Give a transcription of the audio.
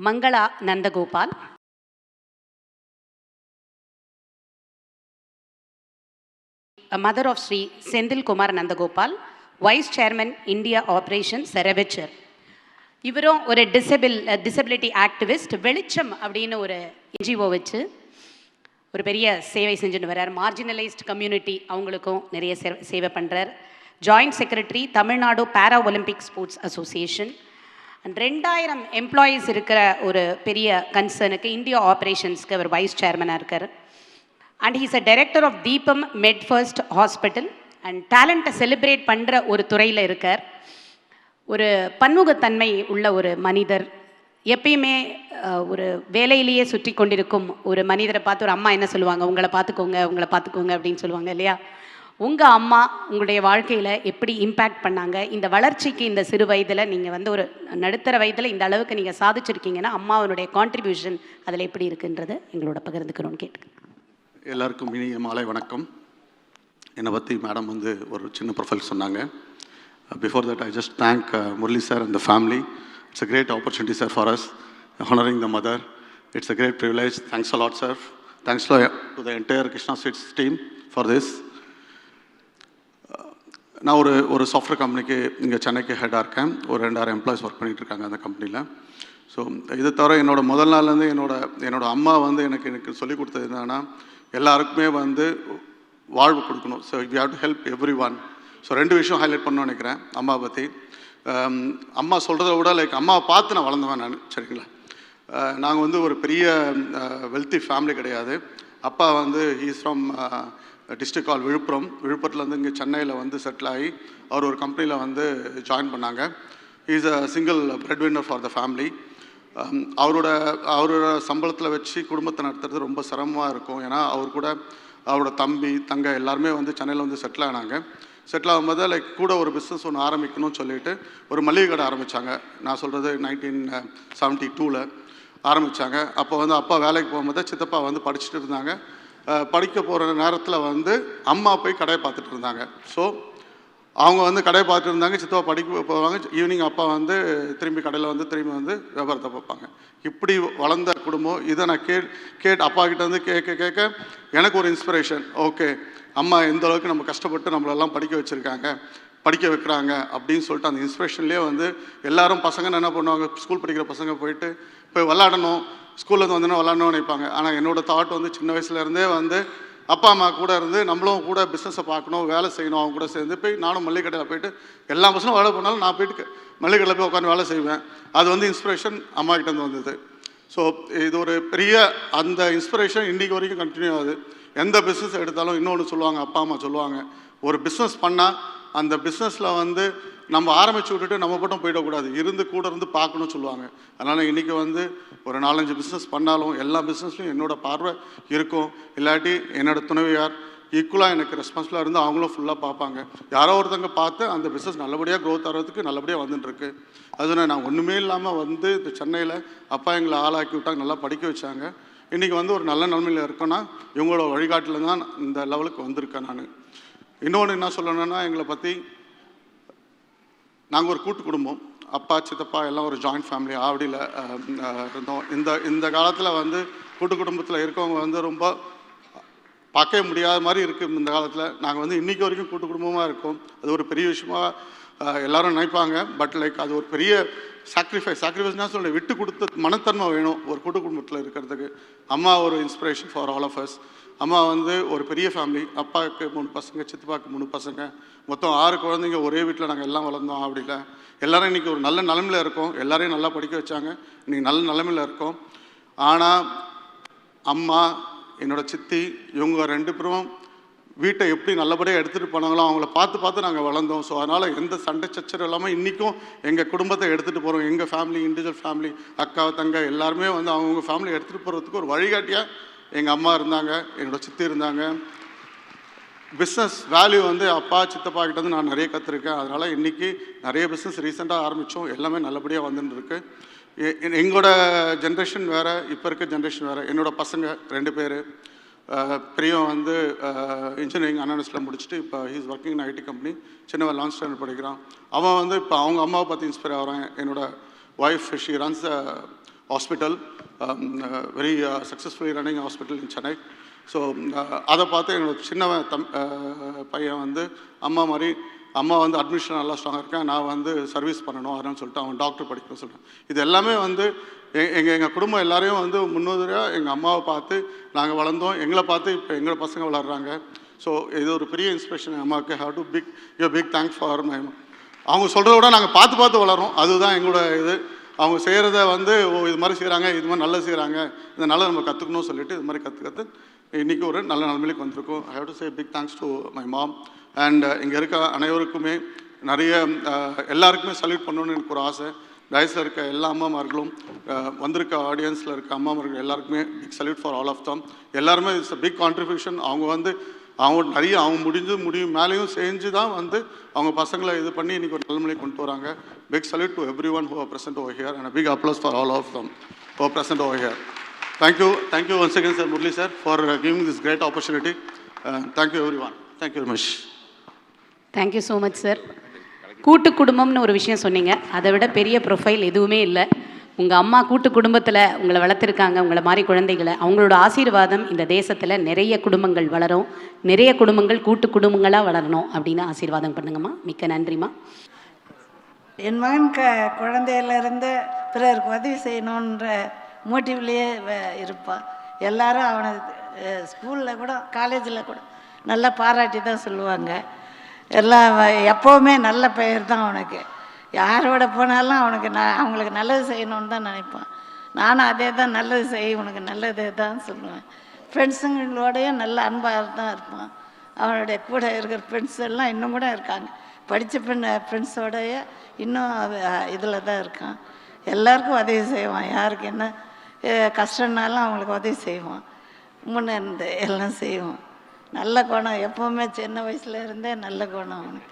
Mangala Nandagopal, a mother of Sri Sendil Kumar Nandagopal, Vice Chairman, India Operations, Ceravature. இவரும் ஒரு disability activist. வெளிச்சம் அப்படின்னு ஒரு NGO வச்சு ஒரு பெரிய சேவை செஞ்சுட்டு வர்றார். மார்ஜினலைஸ்ட் கம்யூனிட்டி அவங்களுக்கும் நிறைய சேவை பண்ணுறார். ஜாயிண்ட் செக்ரட்டரி, தமிழ்நாடு பேரா Olympic sports association. And 2000 employees இருக்கிற ஒரு பெரிய கன்சர்னுக்கு இந்தியா ஆப்ரேஷன்ஸ்க்கு அவர் வைஸ் சேர்மனாக இருக்கார். And he's a director of Deepam Medfirst hospital. And டேலண்ட்டை செலிப்ரேட் பண்ணுற ஒரு துறையில் இருக்கார். ஒரு பன்முகத்தன்மை உள்ள ஒரு மனிதர். எப்பயுமே ஒரு வேலையிலேயே சுற்றி கொண்டிருக்கும் ஒரு மனிதரை பார்த்து ஒரு அம்மா என்ன சொல்லுவாங்க, உங்களை பார்த்துக்கோங்க அப்படின்னு சொல்லுவாங்க இல்லையா? உங்கள் அம்மா உங்களுடைய வாழ்க்கையில் எப்படி இம்பேக்ட் பண்ணாங்க? இந்த வளர்ச்சிக்கு இந்த சிறு வயதில் நீங்கள் ஒரு நடுத்தர வயதில் இந்த அளவுக்கு நீங்கள் சாதிச்சிருக்கீங்கன்னா அம்மாவனுடைய கான்ட்ரிபியூஷன் அதில் எப்படி இருக்குன்றது எங்களோட பகிர்ந்துக்கணும்னு கேட்டுக்கேன். எல்லாருக்கும் இனிய மாலை வணக்கம். என்னை பற்றி மேடம் ஒரு சின்ன ப்ரொஃபைல் சொன்னாங்க. Before that, I just thank Murli sir and the family. It's a great opportunity, sir, for us, honoring the mother. It's a great privilege. Thanks a lot, sir. Thanks to the entire Krishna Sweets team for this. நான் ஒரு software கம்பெனிக்கு இங்கே சென்னைக்கு ஹெட்டாக இருக்கேன். ஒரு 2000 employees work பண்ணிகிட்டு இருக்காங்க அந்த கம்பெனியில். ஸோ இது தவிர முதல் நாள்லேருந்து என்னோட அம்மா எனக்கு சொல்லிக் கொடுத்தது என்னன்னா, எல்லாருக்குமே வாழ்வு கொடுக்கணும். So we have to help everyone. So 2 விஷயம் ஹைலைட் பண்ணணும்னு நினைக்கிறேன் அம்மா பற்றி. அம்மா சொல்கிறத விட அம்மாவை பார்த்து நான் வளர்ந்தவன் நான். சரிங்களா? நாங்கள் ஒரு பெரிய வெல்த்தி ஃபேமிலி கிடையாது. அப்பா he's from district called Villupuram. விழுப்புரத்துலேருந்து இங்கே சென்னையில் செட்டில் ஆகி அவர் ஒரு கம்பெனியில் ஜாயின் பண்ணாங்க. He's a single breadwinner for the family. அவரோட சம்பளத்தில் வச்சு குடும்பத்தை நடத்துறது ரொம்ப சிரமமாக இருக்கும். ஏன்னா அவர் கூட அவரோட தம்பி தங்க எல்லாருமே சென்னையில் செட்டில் ஆனாங்க. செட்டில் ஆகும்போது கூட ஒரு பிஸ்னஸ் ஒன்று ஆரம்பிக்கணும்னு சொல்லிட்டு ஒரு மளிகை கடை ஆரம்பித்தாங்க. நான் சொல்கிறது 1972 ஆரம்பித்தாங்க. அப்போ அப்பா வேலைக்கு போகும்போது சித்தப்பா படிச்சுட்டு இருந்தாங்க. படிக்க போகிற நேரத்தில் அம்மா போய் கடையை பார்த்துட்டு இருந்தாங்க. ஸோ அவங்க கடையை பார்த்துட்டு இருந்தாங்க. சித்தப்பா படிக்க போவாங்க. ஈவினிங் அப்பா திரும்பி கடையில் திரும்பி வியாபாரத்தை பார்ப்பாங்க. இப்படி வளர்ந்த குடும்பம். இதை நான் கேட்டு அப்பா கிட்ட கேட்க எனக்கு ஒரு இன்ஸ்பிரேஷன். ஓகே, அம்மா எந்த அளவுக்கு நம்ம கஷ்டப்பட்டு நம்மளெல்லாம் படிக்க வைக்கிறாங்க அப்படின்னு சொல்லிட்டு அந்த இன்ஸ்பிரேஷன்லேயே எல்லாரும் பசங்க என்ன பண்ணுவாங்க, ஸ்கூல் படிக்கிற பசங்க போய் விளாடணும், ஸ்கூல்லேருந்து விளாடணும்னு நினைப்பாங்க. ஆனால் என்னோடய தாட் சின்ன வயசுலேருந்தே அப்பா அம்மா கூட இருந்து நம்மளும் கூட பிஸ்னஸை பார்க்கணும், வேலை செய்யணும். அவங்க கூட சேர்ந்து போய் நானும் மளிகை கடையில் போய்ட்டு எல்லா பசங்களும் வேலை பண்ணாலும் நான் போய்ட்டு மளிகை கடையில் போய் உட்காந்து வேலை செய்வேன். அது இன்ஸ்பிரேஷன் அம்மா கிட்டேருந்து வந்தது. ஸோ இது ஒரு பெரிய அந்த இன்ஸ்பிரேஷன் இன்றைக்கு வரைக்கும் கண்டினியூ ஆகுது. எந்த பிஸ்னஸ் எடுத்தாலும் இன்னொன்று சொல்லுவாங்க, அப்பா அம்மா சொல்லுவாங்க, ஒரு பிஸ்னஸ் பண்ணால் அந்த பிஸ்னஸில் நம்ம ஆரம்பித்து விட்டுட்டு நம்ம மட்டும் போயிடக்கூடாது, கூட இருந்து பார்க்கணும்னு சொல்லுவாங்க. அதனால் இன்றைக்கி ஒரு 4-5 பிஸ்னஸ் பண்ணாலும் எல்லா பிஸ்னஸ்லையும் என்னோடய பார்வை இருக்கும். இல்லாட்டி என்னோடய துணைவியார் ஈக்குவலாக எனக்கு ரெஸ்பான்சிபிளாக இருந்து அவங்களும் ஃபுல்லாக பார்ப்பாங்க. யாரோ ஒருத்தங்க பார்த்து அந்த பிஸ்னஸ் நல்லபடியாக க்ரோத் ஆகிறதுக்கு நல்லபடியாக வந்துட்டுருக்கு. அதுனா நான் ஒன்றுமே இல்லாமல் இந்த சென்னையில் அப்பா எங்களை ஆளாக்கி விட்டாங்க, நல்லா படிக்க வச்சாங்க. இன்றைக்கி ஒரு நல்ல நிலைமையில் இருக்கோன்னா இவங்களோட வழிகாட்டில் தான் இந்த லெவலுக்கு வந்திருக்கேன் நான். இன்னொன்று என்ன சொல்லணுன்னா, எங்களை பற்றி நாங்கள் ஒரு கூட்டு குடும்பம். அப்பா சித்தப்பா எல்லாம் ஒரு ஜாயிண்ட் ஃபேமிலி ஆவடியில் இருந்தோம். இந்த காலத்தில் கூட்டு குடும்பத்தில் இருக்கவங்க ரொம்ப பார்க்கவே முடியாத மாதிரி இருக்குது. இந்த காலத்தில் நாங்கள் இன்றைக்கி வரைக்கும் கூட்டு குடும்பமாக இருக்கோம். அது ஒரு பெரிய விஷயமாக எல்லோரும் நினைப்பாங்க. பட் அது ஒரு பெரிய சாக்ரிஃபைஸ்னால் சொல்ல விட்டு கொடுத்த மனத்தன்மை வேணும் ஒரு கூட்டு குடும்பத்தில் இருக்கிறதுக்கு. அம்மா ஒரு inspiration for all of us. அம்மா ஒரு பெரிய ஃபேமிலி. அப்பாவுக்கு 3 பசங்க, சித்தப்பாவுக்கு 3 பசங்க, மொத்தம் 6 குழந்தைங்க. ஒரே வீட்டில் நாங்கள் எல்லாம் வளர்ந்தோம். அப்படில எல்லோரும் இன்றைக்கி ஒரு நல்ல நிலைமையில் இருக்கோம். எல்லோரையும் நல்லா படிக்க வச்சாங்க. இன்றைக்கி நல்ல நிலைமையில் இருக்கோம். ஆனால் அம்மா, என்னோடய சித்தி, இவங்க 2 பேரும் வீட்டை எப்படி நல்லபடியாக எடுத்துகிட்டு போனாங்களோ அவங்கள பார்த்து நாங்கள் வளர்ந்தோம். ஸோ அதனால் எந்த சண்டை சச்சரவு இல்லாமல் இன்றைக்கும் எங்கள் குடும்பத்தை எடுத்துகிட்டு போகிறோம். எங்கள் ஃபேமிலி, இண்டிவிஜுவல் ஃபேமிலி, அக்கா தங்க எல்லாருமே அவங்கவுங்க ஃபேமிலி எடுத்துகிட்டு போகிறதுக்கு ஒரு வழிகாட்டியாக எங்கள் அம்மா இருந்தாங்க, என்னோடய சித்தி இருந்தாங்க. பிஸ்னஸ் வேல்யூ அப்பா சித்தப்பா கிட்ட நான் நிறைய கற்றுருக்கேன். அதனால் இன்றைக்கி நிறைய பிஸ்னஸ் ரீசெண்டாக ஆரம்பித்தோம். எல்லாமே நல்லபடியாக வந்துட்டுருக்கு. எங்களோட ஜென்ரேஷன் வேறு, இப்போ இருக்க ஜென்ரேஷன் வேறு. என்னோடய பசங்க 2 பேர். பெரியவன் இன்ஜினியரிங் அனாலிஸ்டில் முடிச்சுட்டு இப்போ he's working in IT company. சின்னவன் 11th ஸ்டாண்டர்ட் படிக்கிறான். அவன் இப்போ அவங்க அம்மாவை பார்த்து இன்ஸ்பயர் ஆகிறான். என்னோடய wife she runs hospital, very successfully running a hospital in Chennai. So அதை பார்த்து என்னோட சின்னவன் பையன் வந்து அம்மா வந்து அட்மிஷன் நல்லா ஸ்ட்ராங்காக இருக்கேன், நான் வந்து சர்வீஸ் பண்ணணும் அதனால சொல்லிட்டு அவன் டாக்டர் படிக்கணும்னு சொல்லிட்டேன். இது எல்லாமே வந்து எங்கள் குடும்பம் எல்லாரையும் வந்து முன்னுரியாக எங்கள் அம்மாவை பார்த்து நாங்கள் வளர்ந்தோம், எங்களை பார்த்து இப்போ எங்களோட பசங்க வளர்கிறாங்க. ஸோ இது ஒரு பெரிய இன்ஸ்பிரேஷன் அம்மாவுக்கு. How to big thanks for my. அவங்க சொல்கிறத விட நாங்கள் பார்த்து வளரோம், அதுதான் எங்களோட இது. அவங்க செய்கிறத வந்து இது மாதிரி செய்கிறாங்க, இது மாதிரி நல்லா செய்கிறாங்க, இதை நல்லா நம்ம கற்றுக்கணும்னு சொல்லிட்டு இது மாதிரி கற்று இன்றைக்கி ஒரு நல்ல நிலைமைக்கு வந்திருக்கோம். I have to say big thanks to my mom and இங்கே இருக்க அனைவருக்குமே நிறைய எல்லாருக்குமே சல்யூட் பண்ணணும்னு எனக்கு ஒரு ஆசை. டயஸில் இருக்க எல்லா அம்மாமார்களும் வந்திருக்க ஆடியன்ஸில் இருக்க அம்மாமார்கள் எல்லாருக்குமே big salute for all of them. எல்லாருமே இட்ஸ் அ பிக் கான்ட்ரிபியூஷன். அவங்க நிறைய முடியும் மேலேயும் செஞ்சு தான் வந்து அவங்க பசங்களை இது பண்ணி இன்றைக்கி ஒரு நிலைமையை கொண்டு வராங்க. Big salute to everyone who are present over here and big applause for all of them who are present over here. Thank you once again, Sir Murli sir, for giving this great opportunity. Thank you everyone. Thank you very much. Thank you so much, sir. கூட்டு குடும்பம்னு ஒரு விஷயம் சொன்னீங்க, அதை விட பெரிய profile எதுவுமே இல்லை. உங்கள் அம்மா கூட்டு குடும்பத்தில் உங்களை வளர்த்துருக்காங்க, உங்களை மாதிரி குழந்தைகளை. அவங்களோட ஆசீர்வாதம் இந்த தேசத்தில் நிறைய குடும்பங்கள் வளரும், நிறைய குடும்பங்கள் கூட்டு குடும்பங்களாக வளரணும் அப்படின்னு ஆசீர்வாதம் பண்ணுங்கம்மா. மிக்க நன்றிம்மா. என் மகன் குழந்தையிலேருந்து பிறருக்கு உதவி செய்யணுன்ற மோட்டிவ்லேயே இருப்பான். எல்லாரும் அவனை ஸ்கூலில் கூட காலேஜில் கூட நல்லா பாராட்டி தான் சொல்லுவாங்க. எல்லாம் எப்போவுமே நல்ல பெயர் தான் அவனுக்கு. யாரோட போனாலும் அவங்களுக்கு நல்லது செய்யணுன்னு தான் நினைப்பான். நானும் அதே தான், நல்லது செய்ய உனக்கு நல்லதே தான் சொல்லுவேன். ஃப்ரெண்ட்ஸுங்களோடையும் நல்ல அன்பாக தான் இருப்பான். அவனுடைய கூட இருக்கிற ஃப்ரெண்ட்ஸ் எல்லாம் இன்னும் கூட இருக்காங்க. படித்த ஃப்ரெண்ட்ஸோடைய இன்னும் இதில் தான் இருக்கான். எல்லாருக்கும் உதவி செய்வான். யாருக்கு என்ன கஷ்டம்னாலும் அவங்களுக்கு உதவி செய்வான். முன்னே இருந்து எல்லாம் செய்வான். நல்ல குணம், எப்போவுமே சின்ன வயசுல இருந்தே நல்ல குணம் அவனுக்கு.